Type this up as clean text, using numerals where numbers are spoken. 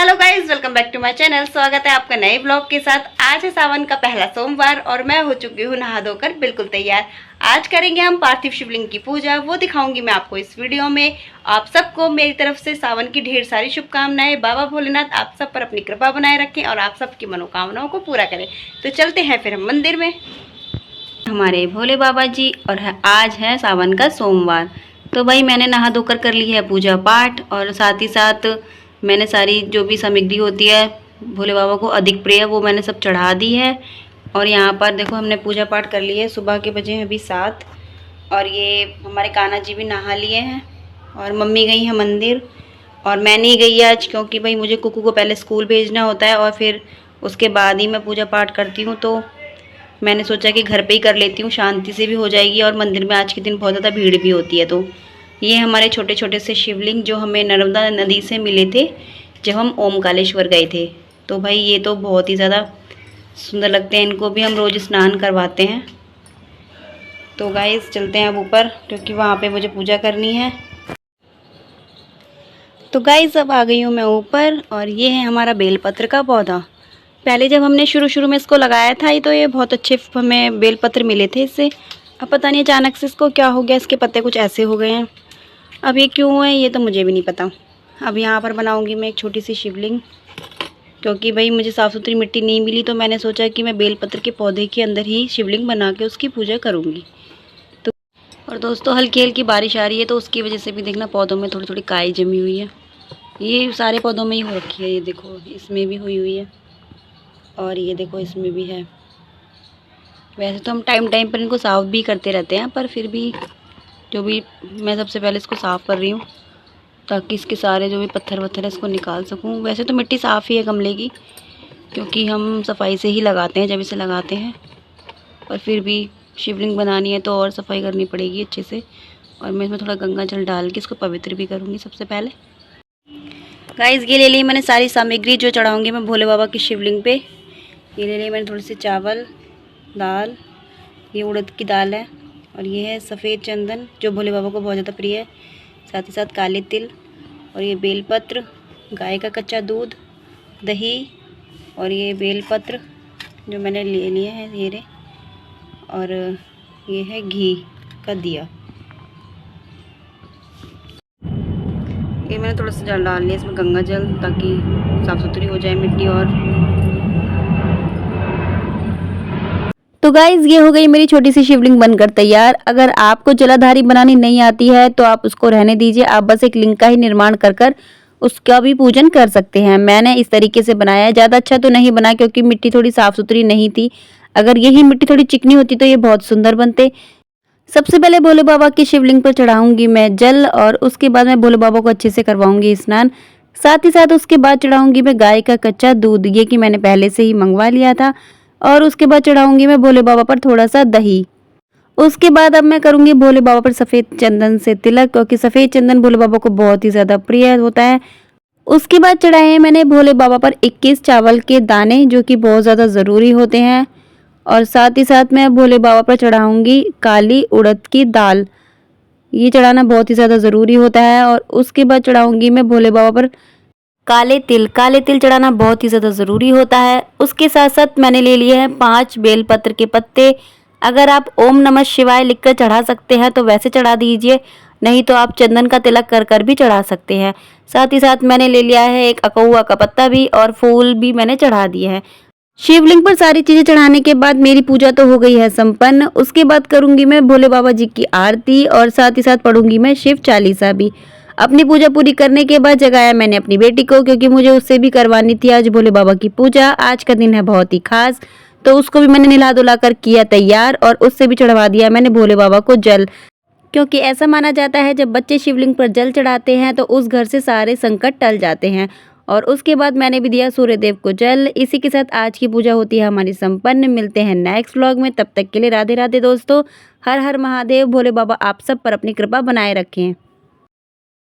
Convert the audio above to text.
Hello guys, welcome back to my channel. स्वागत है आपका नए ब्लॉग के साथ। आज है सावन का पहला सोमवार और मैं हो चुकी हूँ नहा धोकर बिल्कुल तैयार। आज करेंगे हम पार्थिव शिवलिंग की पूजा, वो दिखाऊंगी मैं आपको इस वीडियो में। आप सबको मेरी तरफ से सावन की ढेर सारी शुभकामनाएं। बाबा भोलेनाथ आप सब पर अपनी कृपा बनाए रखें और आप सबकी मनोकामनाओं को पूरा करें। तो चलते हैं फिर हम मंदिर में। हमारे भोले बाबा जी और आज है सावन का सोमवार। तो भाई मैंने नहा धोकर कर ली है पूजा पाठ और साथ ही साथ मैंने सारी जो भी सामग्री होती है भोले बाबा को अधिक प्रिय वो मैंने सब चढ़ा दी है। और यहाँ पर देखो हमने पूजा पाठ कर ली है। सुबह के बजे हैं अभी 7 और ये हमारे कान्हा जी भी नहा लिए हैं और मम्मी गई हैं मंदिर और मैं नहीं गई आज क्योंकि भाई मुझे कुकू को पहले स्कूल भेजना होता है और फिर उसके बाद ही मैं पूजा पाठ करती हूँ। तो मैंने सोचा कि घर पे ही कर लेती हूँ, शांति से भी हो जाएगी और मंदिर में आज के दिन बहुत ज़्यादा भीड़ भी होती है। तो ये हमारे छोटे छोटे से शिवलिंग जो हमें नर्मदा नदी से मिले थे जब हम ओमकालेश्वर गए थे। तो भाई ये तो बहुत ही ज़्यादा सुंदर लगते हैं, इनको भी हम रोज़ स्नान करवाते हैं। तो गाइस चलते हैं अब ऊपर क्योंकि वहाँ पे मुझे पूजा करनी है। तो गाइस अब आ गई हूँ मैं ऊपर और ये है हमारा बेलपत्र का पौधा। पहले जब हमने शुरू में इसको लगाया था तो ये बहुत अच्छे हमें बेलपत्र मिले थे इससे। अब पता नहीं अचानक से इसको क्या हो गया, इसके पत्ते कुछ ऐसे हो गए हैं। अब ये क्यों हुए ये तो मुझे भी नहीं पता। अब यहाँ पर बनाऊंगी मैं एक छोटी सी शिवलिंग क्योंकि भाई मुझे साफ़ सुथरी मिट्टी नहीं मिली तो मैंने सोचा कि मैं बेलपत्र के पौधे के अंदर ही शिवलिंग बना के उसकी पूजा करूँगी। तो और दोस्तों हल्की हल्की बारिश आ रही है तो उसकी वजह से भी देखना पौधों में थोड़ी थोड़ी काई जमी हुई है। ये सारे पौधों में ही हो रखी है, ये देखो इसमें भी हुई है और ये देखो इसमें भी है। वैसे तो हम टाइम पर इनको साफ़ भी करते रहते हैं पर फिर भी जो भी मैं सबसे पहले इसको साफ़ कर रही हूँ ताकि इसके सारे जो भी पत्थर वत्थर है इसको निकाल सकूँ। वैसे तो मिट्टी साफ़ ही है गमले की क्योंकि हम सफाई से ही लगाते हैं जब इसे लगाते हैं, पर फिर भी शिवलिंग बनानी है तो और सफाई करनी पड़ेगी अच्छे से। और मैं इसमें थोड़ा गंगा जल डाल के इसको पवित्र भी करूँगी सबसे पहले। गाइस ये ले ली मैंने सारी सामग्री जो चढ़ाऊँगी मैं भोले बाबा की शिवलिंग पे। ये ले ली मैंने थोड़ी सी चावल दाल, ये उड़द की दाल है और ये है सफ़ेद चंदन जो भोले बाबा को बहुत ज़्यादा प्रिय है। साथ ही साथ काले तिल और ये बेलपत्र, गाय का कच्चा दूध, दही और ये बेलपत्र जो मैंने ले लिए हैं ये रे, और ये है घी का दिया। ये मैंने थोड़ा सा जल डाल लिया इसमें गंगा जल ताकि साफ़ सुथरी हो जाए मिट्टी। और तो गाइज़ ये हो गई मेरी छोटी सी शिवलिंग बनकर तैयार। अगर आपको जलाधारी बनानी नहीं आती है तो आप उसको रहने दीजिए, आप बस एक लिंग का ही निर्माण कर उसका भी पूजन कर सकते हैं। मैंने इस तरीके से बनाया है, ज़्यादा अच्छा तो नहीं बना क्योंकि मिट्टी थोड़ी साफ़ सुथरी नहीं थी। अगर यही मिट्टी थोड़ी चिकनी होती तो ये बहुत सुंदर बनते। सबसे पहले भोले बाबा की शिवलिंग पर चढ़ाऊंगी मैं जल और उसके बाद मैं भोले बाबा को अच्छे से करवाऊंगी स्नान। साथ ही साथ उसके बाद चढ़ाऊंगी मैं गाय का कच्चा दूध, ये कि मैंने पहले से ही मंगवा लिया था। और उसके बाद चढ़ाऊंगी मैं भोले बाबा पर थोड़ा सा दही। उसके बाद अब मैं करूंगी भोले बाबा पर सफ़ेद चंदन से तिलक क्योंकि सफ़ेद चंदन भोले बाबा को बहुत ही ज़्यादा प्रिय होता है। उसके बाद चढ़ाए हैं मैंने भोले बाबा पर 21 चावल के दाने जो कि बहुत ज़्यादा ज़रूरी होते हैं। और साथ ही साथ मैं भोले बाबा पर चढ़ाऊंगी काली उड़द की दाल, ये चढ़ाना बहुत ही ज़्यादा ज़रूरी होता है। और उसके बाद चढ़ाऊंगी मैं भोले बाबा पर काले तिल चढ़ाना बहुत ही ज़्यादा ज़रूरी होता है। उसके साथ साथ मैंने ले लिए हैं 5 बेलपत्र के पत्ते। अगर आप ओम नमः शिवाय लिखकर चढ़ा सकते हैं तो वैसे चढ़ा दीजिए, नहीं तो आप चंदन का तिलक कर भी चढ़ा सकते हैं। साथ ही साथ मैंने ले लिया है एक अकहुआ का पत्ता भी और फूल भी मैंने चढ़ा दिए हैं। शिवलिंग पर सारी चीज़ें चढ़ाने के बाद मेरी पूजा तो हो गई है संपन्न। उसके बाद करूँगी मैं भोले बाबा जी की आरती और साथ ही साथ पढ़ूंगी मैं शिव चालीसा भी। अपनी पूजा पूरी करने के बाद जगाया मैंने अपनी बेटी को क्योंकि मुझे उससे भी करवानी थी आज भोले बाबा की पूजा। आज का दिन है बहुत ही खास, तो उसको भी मैंने नहला धुला कर किया तैयार और उससे भी चढ़वा दिया मैंने भोले बाबा को जल, क्योंकि ऐसा माना जाता है जब बच्चे शिवलिंग पर जल चढ़ाते हैं तो उस घर से सारे संकट टल जाते हैं। और उसके बाद मैंने भी दिया सूर्यदेव को जल। इसी के साथ आज की पूजा होती है हमारी संपन्न। मिलते हैं नेक्स्ट व्लॉग में, तब तक के लिए राधे राधे दोस्तों। हर हर महादेव। भोले बाबा आप सब पर अपनी कृपा बनाए रखें।